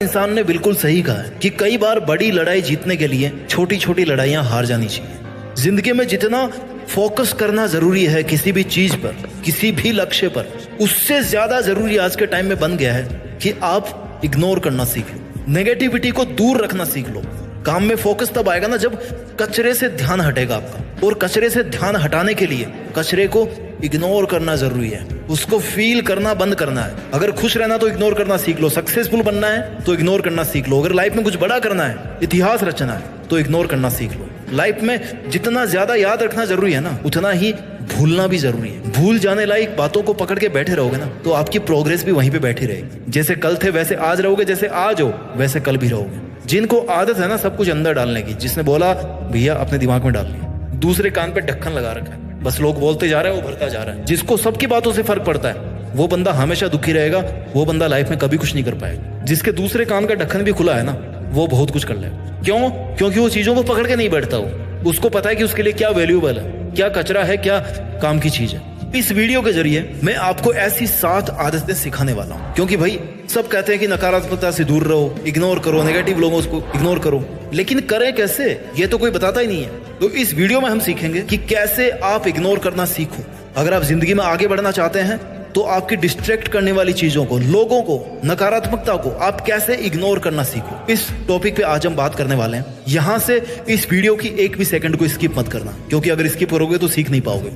इंसान ने बिल्कुल सही कहा है कि कई बार बड़ी लड़ाई जीतने के लिए छोटी छोटी लड़ाइयां हार जानी चाहिए। जिंदगी में जितना फोकस करना जरूरी है किसी भी चीज पर, किसी भी लक्ष्य पर, उससे ज्यादा जरूरी आज के टाइम में बन गया है कि आप इग्नोर करना सीख लो, नेगेटिविटी को दूर रखना सीख लो। काम में फोकस तब आएगा ना जब कचरे से ध्यान हटेगा आपका, और कचरे से ध्यान हटाने के लिए कचरे को इग्नोर करना जरूरी है, उसको फील करना बंद करना है। अगर खुश रहना तो इग्नोर करना सीख लो, सक्सेसफुल बनना है तो इग्नोर करना सीख लो, अगर लाइफ में कुछ बड़ा करना है, इतिहास रचना है तो इग्नोर करना सीख लो। लाइफ में जितना ज्यादा याद रखना जरूरी है ना, उतना ही भूलना भी जरूरी है। भूल जाने लायक बातों को पकड़ के बैठे रहोगे ना तो आपकी प्रोग्रेस भी वहीं पे बैठी रहेगी। जैसे कल थे वैसे आज रहोगे, जैसे आज हो वैसे कल भी रहोगे। जिनको आदत है ना सब कुछ अंदर डालने की, जिसने बोला भैया अपने दिमाग में डाल लिया, दूसरे कान पे ढक्कन लगा रखा है, बस लोग बोलते जा रहे हैं वो भरता जा रहा है। जिसको सबकी बातों से फर्क पड़ता है वो बंदा हमेशा दुखी रहेगा, वो बंदा लाइफ में कभी कुछ नहीं कर पाएगा। जिसके दूसरे कान का ढक्कन भी खुला है ना वो बहुत कुछ कर लेगा। क्यों? क्योंकि वो चीजों को पकड़ के नहीं बैठता, वो उसको पता है कि उसके लिए क्या वैल्यूएबल है, क्या कचरा है, क्या काम की चीज है। इस वीडियो के जरिए मैं आपको ऐसी 7 आदतें सिखाने वाला हूं, क्योंकि भाई सब कहते हैं कि नकारात्मकता से दूर रहो, इग्नोर करो, नेगेटिव लोगों को इग्नोर करो, लेकिन करें कैसे ये तो कोई बताता ही नहीं है। तो इस वीडियो में हम सीखेंगे कि कैसे आप इग्नोर करना सीखो। अगर आप जिंदगी में आगे बढ़ना चाहते हैं तो आपकी डिस्ट्रैक्ट करने वाली चीजों को, लोगों को, नकारात्मकता को आप कैसे इग्नोर करना सीखो। इस टॉपिक पे आज हम बात करने वाले हैं। यहां से इस वीडियो की एक भी सेकंड को स्किप मत करना, क्योंकि अगर स्किप करोगे तो सीख नहीं पाओगे,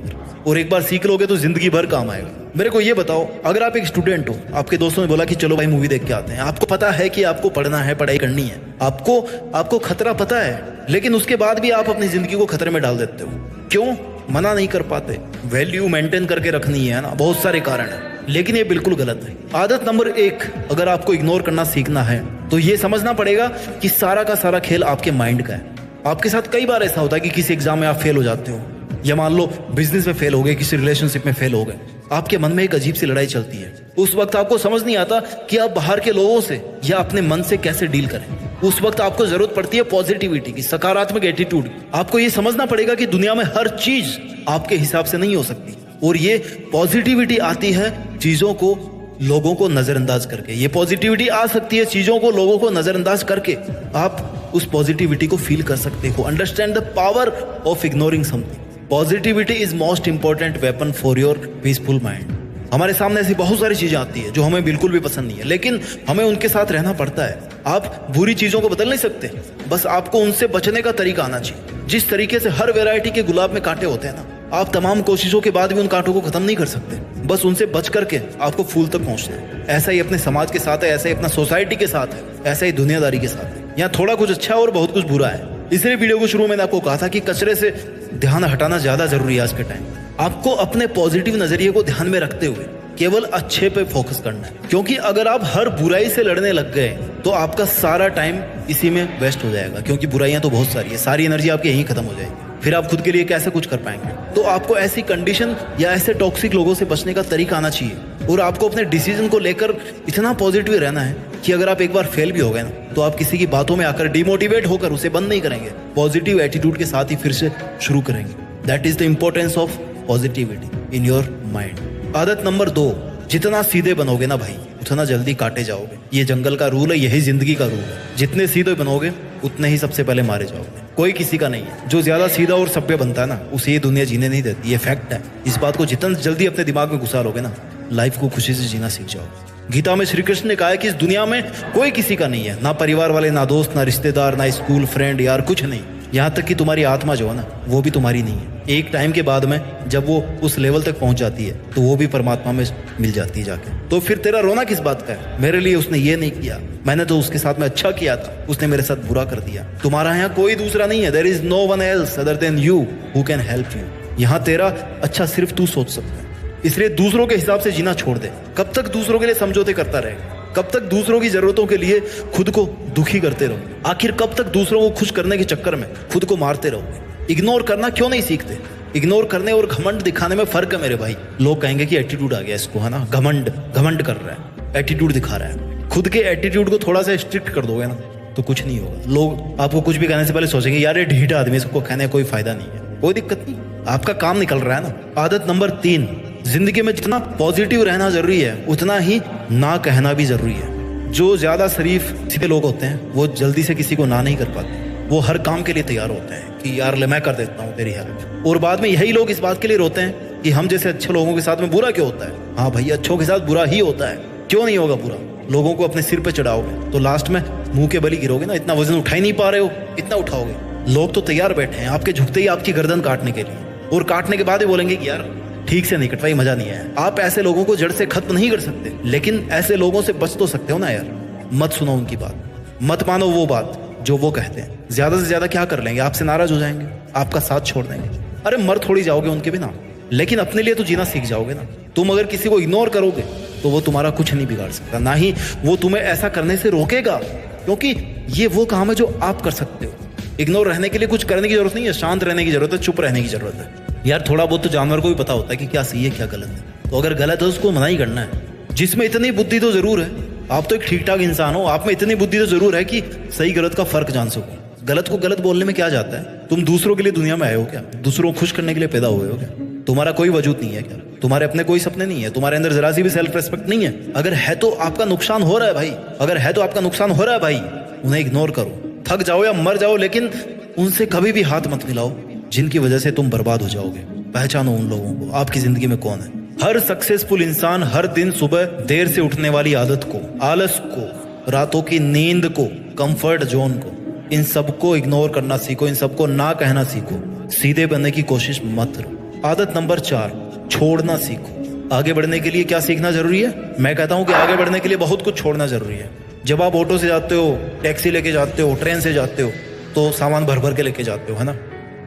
और एक बार सीख लोगे तो जिंदगी भर काम आएगा। मेरे को ये बताओ, अगर आप एक स्टूडेंट हो, आपके दोस्तों ने बोला कि चलो भाई मूवी देख के आते हैं, आपको पता है कि आपको पढ़ना है, पढ़ाई करनी है, आपको खतरा पता है, लेकिन उसके बाद भी आप अपनी जिंदगी को खतरे में डाल देते हो। क्यों? मना नहीं कर पाते। वैल्यू मेंटेन करके रखनी है ना, बहुत सारे कारण है, लेकिन ये बिल्कुल गलत है। आदत नंबर 1, अगर आपको इग्नोर करना सीखना है तो ये समझना पड़ेगा कि सारा का सारा खेल आपके माइंड का है। आपके साथ कई बार ऐसा होता है कि किसी एग्जाम में आप फेल हो जाते हो, या मान लो बिजनेस में फेल हो गए, किसी रिलेशनशिप में फेल हो गए, आपके मन में एक अजीब सी लड़ाई चलती है। उस वक्त आपको समझ नहीं आता कि आप बाहर के लोगों से या अपने मन से कैसे डील करें। उस वक्त आपको जरूरत पड़ती है पॉजिटिविटी की, सकारात्मक एटीट्यूड। आपको ये समझना पड़ेगा कि दुनिया में हर चीज आपके हिसाब से नहीं हो सकती, और ये पॉजिटिविटी आती है चीजों को, लोगों को नजरअंदाज करके। ये पॉजिटिविटी आ सकती है चीजों को, लोगों को नजरअंदाज करके आप उस पॉजिटिविटी को फील कर सकते हो। Understand the power of ignoring something. Positivity is most important weapon for your peaceful mind. हमारे सामने ऐसी बहुत सारी चीजें आती है जो हमें बिल्कुल भी पसंद नहीं है, लेकिन हमें उनके साथ रहना पड़ता है। आप बुरी चीजों को बदल नहीं सकते, बस आपको उनसे बचने का तरीका आना चाहिए। जिस तरीके से हर वैरायटी के गुलाब में कांटे होते हैं ना, आप तमाम कोशिशों के बाद भी उन कांटों को खत्म नहीं कर सकते, बस उनसे बच करके आपको फूल तक पहुंचना है। ऐसा ही अपने समाज के साथ है, ऐसा ही अपना सोसाइटी के साथ है, ऐसा ही दुनियादारी के साथ है। यहाँ थोड़ा कुछ अच्छा है और बहुत कुछ बुरा है। इसलिए वीडियो को शुरू में मैंने आपको कहा था कि कचरे से ध्यान हटाना ज्यादा जरूरी है आज के टाइम। आपको अपने पॉजिटिव नजरिए को ध्यान में रखते हुए केवल अच्छे पे फोकस करना है, क्योंकि अगर आप हर बुराई से लड़ने लग गए तो आपका सारा टाइम इसी में वेस्ट हो जाएगा, क्योंकि बुराइयां तो बहुत सारी है, सारी एनर्जी आपकी यहीं खत्म हो जाएगी। फिर आप खुद के लिए कैसे कुछ कर पाएंगे? तो आपको ऐसी कंडीशन या ऐसे टॉक्सिक लोगों से बचने का तरीका आना चाहिए, और आपको अपने डिसीजन को लेकर इतना पॉजिटिव रहना है कि अगर आप एक बार फेल भी हो गए ना तो आप किसी की बातों में आकर डिमोटिवेट होकर उसे बंद नहीं करेंगे, पॉजिटिव एटीट्यूड के साथ ही फिर से शुरू करेंगे। That is the importance of positivity in your mind. आदत नंबर 2, जितना सीधे बनोगे ना भाई उतना जल्दी काटे जाओगे। ये जंगल का रूल है, यही जिंदगी का रूल है। जितने सीधे बनोगे उतने ही सबसे पहले मारे जाओगे। कोई किसी का नहीं है। जो ज्यादा सीधा और सभ्य बनता है ना उसे ये दुनिया जीने नहीं देती, ये फैक्ट है। इस बात को जितना जल्दी अपने दिमाग में घुसा लोगे ना, लाइफ को खुशी से जीना सीख जाओगे। गीता में श्री कृष्ण ने कहा है कि इस दुनिया में कोई किसी का नहीं है, ना परिवार वाले, ना दोस्त, ना रिश्तेदार, ना स्कूल फ्रेंड, यार कुछ नहीं। यहाँ तक कि तुम्हारी आत्मा जो है ना वो भी तुम्हारी नहीं है। एक टाइम के बाद में जब वो उस लेवल तक पहुंच जाती है तो वो भी परमात्मा में मिल जाती है जाके। तो फिर तेरा रोना किस बात का है? मेरे लिए उसने ये नहीं किया, मैंने तो उसके साथ में अच्छा किया था, उसने मेरे साथ बुरा कर दिया। तुम्हारा यहाँ कोई दूसरा नहीं है। There is no one else other than you who can help you. यहाँ तेरा अच्छा सिर्फ तू सोच सकता है, इसलिए दूसरों के हिसाब से जीना छोड़ दे। कब तक दूसरों के लिए समझौते करता रहेगा? कब तक दूसरों की जरूरतों के लिए खुद को दुखी करते रहोगे? आखिर कब तक दूसरों को खुश करने के चक्कर में खुद को मारते रहोगे? इग्नोर करना क्यों नहीं सीखते? इग्नोर करने और घमंड दिखाने में फर्क है मेरे भाई। लोग कहेंगे कि एटीट्यूड आ गया इसको, है ना, घमंड कर रहा है, एटीट्यूड दिखा रहा है। खुद के एटीट्यूड को थोड़ा सा स्ट्रिक्ट कर दोगे ना तो कुछ नहीं होगा। लोग आपको कुछ भी कहने से पहले सोचेंगे यार ये ढीठा आदमी, इसको कहने कोई फायदा नहीं है। कोई दिक्कत नहीं, आपका काम निकल रहा है ना। आदत नंबर 3, जिंदगी में जितना पॉजिटिव रहना जरूरी है उतना ही ना कहना भी जरूरी है। जो ज्यादा शरीफ सीधे लोग होते हैं वो जल्दी से किसी को ना नहीं कर पाते, वो हर काम के लिए तैयार होते हैं कि यार ले मैं कर देता हूँ तेरी हेल्प। और बाद में यही लोग इस बात के लिए रोते हैं कि हम जैसे अच्छे लोगों के साथ में बुरा क्यों होता है। हाँ भाई, अच्छों के साथ बुरा ही होता है, क्यों नहीं होगा बुरा। लोगों को अपने सिर पे चढ़ाओगे तो लास्ट में मुंह के बल ही गिरोगे ना। इतना वजन उठा ही नहीं पा रहे हो, इतना उठाओगे। लोग तो तैयार बैठे हैं आपके झुकते ही आपकी गर्दन काटने के लिए, और काटने के बाद ही बोलेंगे कि यार ठीक से नहीं कटवाई, मजा नहीं आया। आप ऐसे लोगों को जड़ से खत्म नहीं कर सकते, लेकिन ऐसे लोगों से बच तो सकते हो ना यार। मत सुनो उनकी बात, मत मानो वो बात जो वो कहते हैं। ज्यादा से ज्यादा क्या कर लेंगे, आपसे नाराज हो जाएंगे, आपका साथ छोड़ देंगे। अरे मर थोड़ी जाओगे उनके बिना, लेकिन अपने लिए तो जीना सीख जाओगे ना। तुम अगर किसी को इग्नोर करोगे तो वो तुम्हारा कुछ नहीं बिगाड़ सकता, ना ही वो तुम्हें ऐसा करने से रोकेगा, क्योंकि ये वो काम है जो आप कर सकते हो। इग्नोर रहने के लिए कुछ करने की जरूरत नहीं है, शांत रहने की जरूरत है, चुप रहने की जरूरत है। यार थोड़ा बहुत तो जानवर को भी पता होता है कि क्या सही है क्या गलत है, तो अगर गलत है उसको मना ही करना है। जिसमें इतनी बुद्धि तो जरूर है, आप तो एक ठीक ठाक इंसान हो, आप में इतनी बुद्धि तो जरूर है कि सही गलत का फर्क जान सको। गलत को गलत बोलने में क्या जाता है। तुम दूसरों के लिए दुनिया में आए हो क्या, दूसरों को खुश करने के लिए पैदा हुए हो क्या। तुम्हारा कोई वजूद नहीं है क्या, तुम्हारे अपने कोई सपने नहीं है, तुम्हारे अंदर जरा सी भी सेल्फ रेस्पेक्ट नहीं है। अगर है तो आपका नुकसान हो रहा है भाई, अगर है तो आपका नुकसान हो रहा है भाई। उन्हें इग्नोर करो, थक जाओ या मर जाओ, लेकिन उनसे कभी भी हाथ मत मिलाओ जिनकी वजह से तुम बर्बाद हो जाओगे। पहचानो उन लोगों को, आपकी जिंदगी में कौन है। हर सक्सेसफुल इंसान हर दिन सुबह देर से उठने वाली आदत को, आलस को, रातों की नींद को, कंफर्ट जोन को, इन सबको इग्नोर करना सीखो, इन सबको ना कहना सीखो। सीधे बनने की कोशिश मत करो। आदत नंबर 4, छोड़ना सीखो। आगे बढ़ने के लिए क्या सीखना जरूरी है। मैं कहता हूं कि आगे बढ़ने के लिए बहुत कुछ छोड़ना जरूरी है। जब आप ऑटो से जाते हो, टैक्सी लेके जाते हो, ट्रेन से जाते हो, तो सामान भर भर के लेके जाते हो, है ना।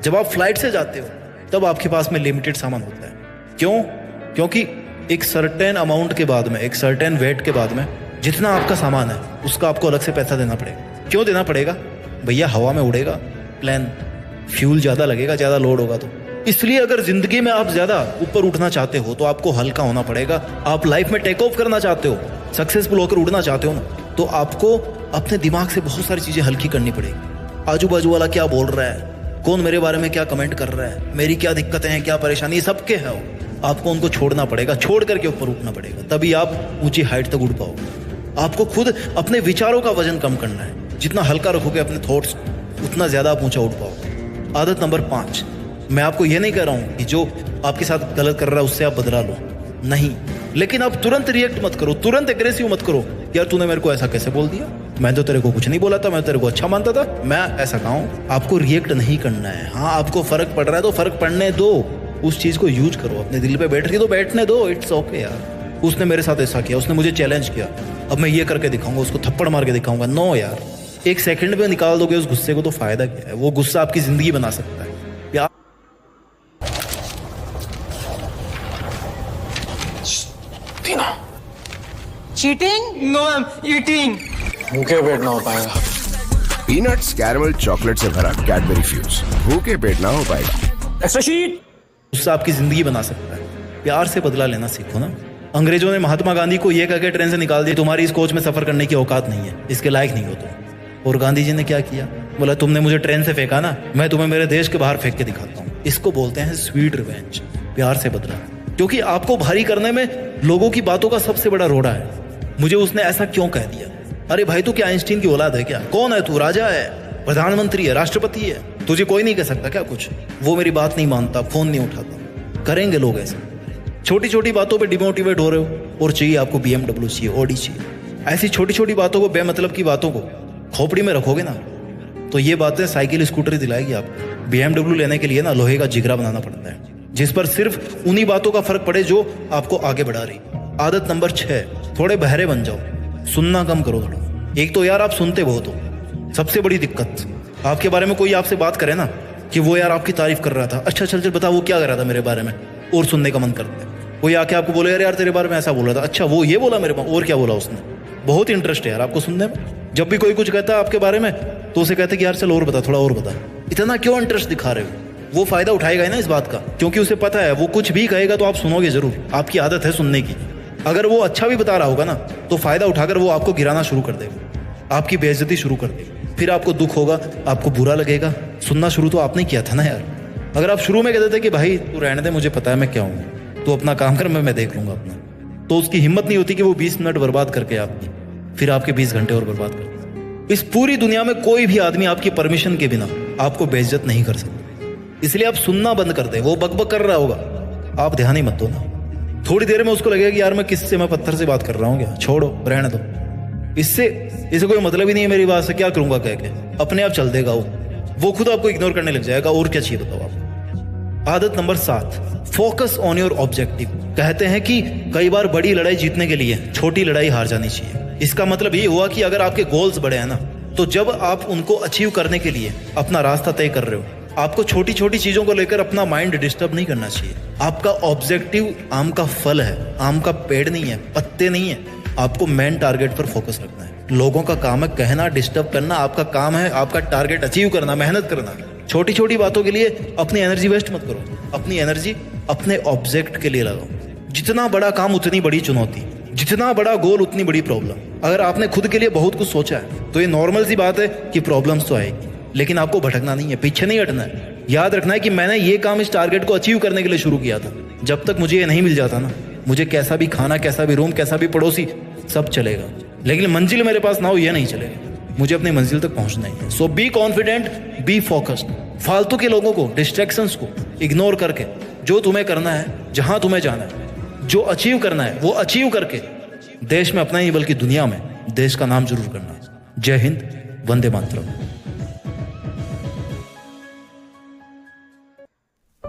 जब आप फ्लाइट से जाते हो तब आपके पास में लिमिटेड सामान होता है। क्यों? क्योंकि एक सर्टेन अमाउंट के बाद में, एक सर्टेन वेट के बाद में जितना आपका सामान है उसका आपको अलग से पैसा देना पड़ेगा। क्यों देना पड़ेगा भैया, हवा में उड़ेगा प्लेन, फ्यूल ज्यादा लगेगा, ज्यादा लोड होगा तो। इसलिए अगर जिंदगी में आप ज्यादा ऊपर उठना चाहते हो तो आपको हल्का होना पड़ेगा। आप लाइफ में टेक ऑफ करना चाहते हो, सक्सेसफुल होकर उड़ना चाहते हो ना, तो आपको अपने दिमाग से बहुत सारी चीजें हल्की करनी पड़ेगी। आजू बाजू वाला क्या बोल रहा है, कौन मेरे बारे में क्या कमेंट कर रहा है, मेरी क्या दिक्कतें हैं, क्या परेशानी, सबके है। आपको उनको छोड़ना पड़ेगा, छोड़ करके ऊपर उठना पड़ेगा, तभी आप ऊंची हाइट तक उड़ पाओगे। आपको खुद अपने विचारों का वजन कम करना है। जितना हल्का रखोगे अपने थॉट्स, उतना ज्यादा आप ऊंचा उठ पाओगे। आदत नंबर 5, मैं आपको यह नहीं कह रहा हूं कि जो आपके साथ गलत कर रहा है उससे आप बदला लो, नहीं, लेकिन आप तुरंत रिएक्ट मत करो, तुरंत एग्रेसिव मत करो। यार तूने मेरे को ऐसा कैसे बोल दिया, मैं तो तेरे को कुछ नहीं बोला था, मैं तेरे को अच्छा मानता था, मैं ऐसा कहूँ। आपको रिएक्ट नहीं करना है। हाँ, आपको फर्क पड़ रहा है तो फर्क पड़ने दो, उस चीज को यूज करो। अपने दिल पे बैठ के तो बैठने दो, इट्स ओके यार। उसने मेरे साथ ऐसा किया, उसने मुझे चैलेंज किया, अब मैं ये करके दिखाऊंगा, उसको थप्पड़ मार के दिखाऊंगा। नो यार, एक सेकंड में निकाल दोगे उस गुस्से को तो फायदा क्या है। वो गुस्सा आपकी जिंदगी बना सकता है। प्यार चीटिंग? No ma'am, eating. भूखे पेट ना हो पाएगा। पीनट्स कैरमल चॉकलेट से भरा कैडबरी फ्यूज, भूखे पेट ना हो पाएगा। Extra sheet. गुस्सा आपकी जिंदगी बना सकता है। प्यार से बदला लेना सीखो ना। अंग्रेजों ने महात्मा गांधी को यह कहकर ट्रेन से निकाल दिया, तुम्हारी इस कोच में सफर करने की औकात नहीं है, इसके लायक नहीं हो तुम। और गांधी जी ने क्या किया, बोला तुमने मुझे ट्रेन से फेंका ना, मैं तुम्हें मेरे देश के बाहर फेंक के दिखाता हूँ। इसको बोलते हैं स्वीट रिवेंज, प्यार से बदला। क्योंकि आपको भारी करने में लोगों की बातों का सबसे बड़ा रोड़ा है। मुझे उसने ऐसा क्यों कह दिया, अरे भाई तू क्या आइंस्टीन की औलाद है क्या, कौन है तू, राजा है, प्रधानमंत्री है, राष्ट्रपति है, तुझे कोई नहीं कह सकता क्या कुछ। वो मेरी बात नहीं मानता, फोन नहीं उठाता। करेंगे लोग ऐसे, छोटी छोटी बातों पे डिमोटिवेट हो रहे हो और चाहिए आपको BMW चाहिए, ऑडी चाहिए। ऐसी छोटी छोटी बातों को, बेमतलब की बातों को खोपड़ी में रखोगे ना तो ये बातें साइकिल स्कूटर दिलाएगी आपको। BMW लेने के लिए ना लोहे का जिगरा बनाना पड़ता है, जिस पर सिर्फ उन्हीं बातों का फर्क पड़े जो आपको आगे बढ़ा रही। आदत नंबर 6, थोड़े बहरे बन जाओ, सुनना कम करो थोड़ा। एक तो यार आप सुनते बहुत हो, सबसे बड़ी दिक्कत। आपके बारे में कोई आपसे बात करे ना कि वो यार आपकी तारीफ कर रहा था, अच्छा चल चल बता वो क्या कर रहा था मेरे बारे में, और सुनने का मन करता है। कोई आके आपको बोले यार तेरे बारे में ऐसा बोल रहा था, अच्छा वो ये बोला मेरे बारे, और क्या बोला उसने। बहुत इंटरेस्ट है यार आपको सुनने में। जब भी कोई कुछ कहता है आपके बारे में तो उसे कहते कि यार चल और बता, थोड़ा और बता। इतना क्यों इंटरेस्ट दिखा रहे हो। वो फायदा उठाएगा ना इस बात का, क्योंकि उसे पता है वो कुछ भी कहेगा तो आप सुनोगे जरूर, आपकी आदत है सुनने की। अगर वो अच्छा भी बता रहा होगा ना तो फायदा उठाकर वो आपको गिराना शुरू कर देगा, आपकी बेइज्जती शुरू कर देगा। फिर आपको दुख होगा, आपको बुरा लगेगा। सुनना शुरू तो आपने किया था ना यार। अगर आप शुरू में कहते थे कि भाई तू रहने दे, मुझे पता है मैं क्या हूँ, तो अपना काम कर, मैं देख लूंगा अपना, तो उसकी हिम्मत नहीं होती कि वो 20 मिनट बर्बाद करके आपकी फिर आपके 20 घंटे और बर्बाद कर देगा। इस पूरी दुनिया में कोई भी आदमी आपकी परमिशन के बिना आपको बेइज्जत नहीं कर सकता, इसलिए आप सुनना बंद कर दें। वो बकबक कर रहा होगा, आप ध्यान ही मत दो ना। थोड़ी देर में उसको लगेगा कि यार मैं पत्थर से बात कर रहा हूँ क्या, छोड़ो रहने दो, इससे कोई मतलब ही नहीं है मेरी बात से, क्या करूंगा कह के अपने आप चल देगा वो खुद आपको इग्नोर करने लग जाएगा। और क्या चाहिए बताओ आप। आदत number 7, focus on your objective. कहते हैं कि कई बार बड़ी लड़ाई जीतने के लिए छोटी लड़ाई हार जानी चाहिए। इसका मतलब ये हुआ कि अगर आपके गोल्स बड़े हैं ना, तो जब आप उनको अचीव करने के लिए अपना रास्ता तय कर रहे हो, आपको छोटी छोटी चीजों को लेकर अपना माइंड डिस्टर्ब नहीं करना चाहिए। आपका ऑब्जेक्टिव आम का फल है, आम का पेड़ नहीं है, पत्ते नहीं है। आपको मेन टारगेट पर फोकस रखना है। लोगों का काम है कहना, डिस्टर्ब करना, आपका काम है आपका टारगेट अचीव करना, मेहनत करना। छोटी छोटी बातों के लिए अपनी एनर्जी वेस्ट मत करो, अपनी एनर्जी अपने ऑब्जेक्ट के लिए लगाओ। जितना बड़ा काम उतनी बड़ी चुनौती, जितना बड़ा गोल उतनी बड़ी प्रॉब्लम। अगर आपने खुद के लिए बहुत कुछ सोचा है तो ये नॉर्मल सी बात है कि प्रॉब्लम्स तो आएगी, लेकिन आपको भटकना नहीं है, पीछे नहीं हटना है। याद रखना है कि मैंने ये काम इस टारगेट को अचीव करने के लिए शुरू किया था। जब तक मुझे ये नहीं मिल जाता ना, मुझे कैसा भी खाना, कैसा भी रूम, कैसा भी पड़ोसी, सब चलेगा, लेकिन मंजिल मेरे पास ना हो ये नहीं चलेगा। मुझे अपनी मंजिल तक पहुंचना ही है। सो बी कॉन्फिडेंट, बी फोकस्ड। फालतू के लोगों को, डिस्ट्रैक्शंस को इग्नोर करके जो तुम्हें करना है, जहां तुम्हें जाना है, जो अचीव करना है वो अचीव करके देश में अपना ही बल्कि दुनिया में देश का नाम जरूर करना है। जय हिंद, वंदे मातरम।